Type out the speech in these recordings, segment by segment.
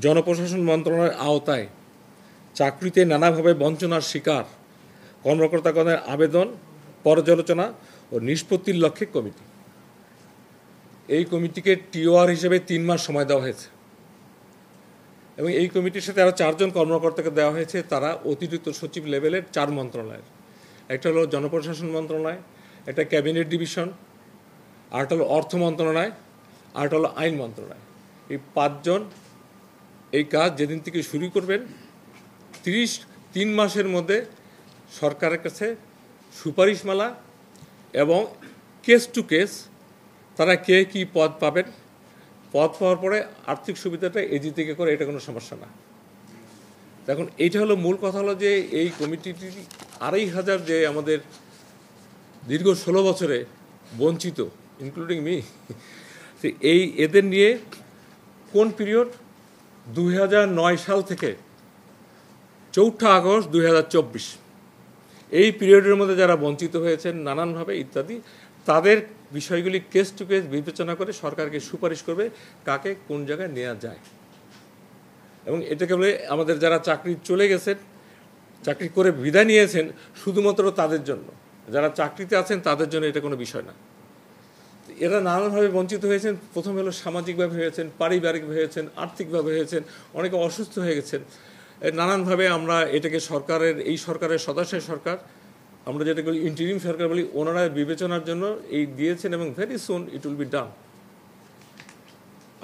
জনপ্রশাসন মন্ত্রণালয়ের আওতায় চাকরিতে নানাভাবে বঞ্চনার শিকার কর্মকর্তাগণের আবেদন পর্যালোচনা ও নিষ্পত্তির লক্ষ্যে কমিটি। এই কমিটিকে টিওআর হিসেবে 3 মাস সময় দেওয়া হয়েছে এবং এই কমিটির সাথে আরও 4 জন কর্মকর্তাকে দেওয়া হয়েছে। তারা অতিরিক্ত সচিব লেভেলের 4 মন্ত্রণালয়ের, একটা হলো জনপ্রশাসন মন্ত্রণালয়, একটা ক্যাবিনেট ডিভিশন, আরেকটা হলো অর্থ মন্ত্রণালয়, আরেকটা হলো আইন মন্ত্রণালয়। এই 5 জন এই কাজ যেদিন থেকে শুরু করবেন 3 মাসের মধ্যে সরকারের কাছে সুপারিশমালা এবং কেস টু কেস তারা কে কী পদ পাবেন, পদ পাওয়ার পরে আর্থিক সুবিধাটা এজি থেকে করে, এটা কোনো সমস্যা না। এখন এইটা হলো মূল কথা, হলো যে এই কমিটিটি 2500 যে আমাদের দীর্ঘ 16 বছরে বঞ্চিত, ইনক্লুডিং মি, এই এদের নিয়ে কোন পিরিয়ড 2009 সাল থেকে 4 আগস্ট 2024 এই পিরিয়ডের মধ্যে যারা বঞ্চিত হয়েছেন নানানভাবে ইত্যাদি, তাদের বিষয়গুলি কেস টু কেস বিবেচনা করে সরকারকে সুপারিশ করবে কাকে কোন জায়গায় নেওয়া যায়। এবং এটাকে বলে আমাদের যারা চাকরি চলে গেছেন, চাকরি করে বিদায় নিয়েছেন, শুধুমাত্র তাদের জন্য, যারা চাকরিতে আছেন তাদের জন্য এটা কোনো বিষয় না। এরা নানানভাবে বঞ্চিত হয়েছেন। প্রথম হলো সামাজিকভাবে হয়েছেন, পারিবারিকভাবে হয়েছেন, আর্থিকভাবে হয়েছেন, অনেকে অসুস্থ হয়ে গেছেন। নানানভাবে আমরা এটাকে এই সরকারের সদস্যের সরকার, আমরা যেটা বলি ইন্টারিম সরকার বলি, ওনারা বিবেচনার জন্য এই দিয়েছেন এবং very soon it will be done.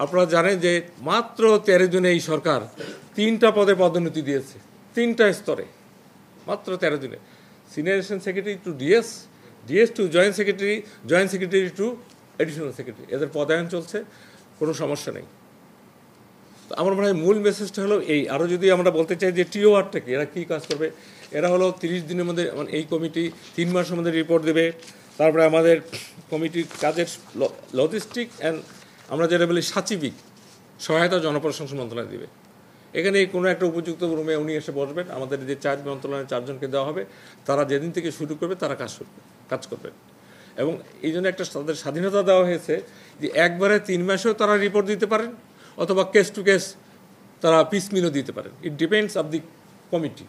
আপনারা জানেন যে মাত্র 13 জনে এই সরকার 3টা পদে পদোন্নতি দিয়েছে, 3টা স্তরে, মাত্র 13 দিনে। Senior assistant secretary to DS, DS to joint secretary, joint secretary to additional secretary, এদের পদায়ন চলছে, কোনো সমস্যা নেই। তো আমার মনে হয় মূল মেসেজটা হলো এই। আরও যদি আমরা বলতে চাই যে টিওআরটা কি, এরা কী কাজ করবে, এরা হলো 30 দিনের মধ্যে, এই কমিটি 3 মাসের মধ্যে রিপোর্ট দেবে। তারপরে আমাদের কমিটির কাজের লজিস্টিক অ্যান্ড আমরা যেটা বলি সাচিবিক সহায়তা জনপ্রশাসন মন্ত্রণালয় দেবে। এখানে কোনো একটা উপযুক্ত রুমে উনি এসে বসবেন, আমাদের যে 4 মন্ত্রণালয়ের 4 জনকে দেওয়া হবে, তারা যেদিন থেকে শুরু করবে তারা কাজ করবেন। এবং এই জন্য একটা তাদের স্বাধীনতা দেওয়া হয়েছে যে একবারে 3 মাসেও তারা রিপোর্ট দিতে পারেন, অথবা কেস টু কেস তারা পিসমিলও দিতে পারেন। It depends of the committee.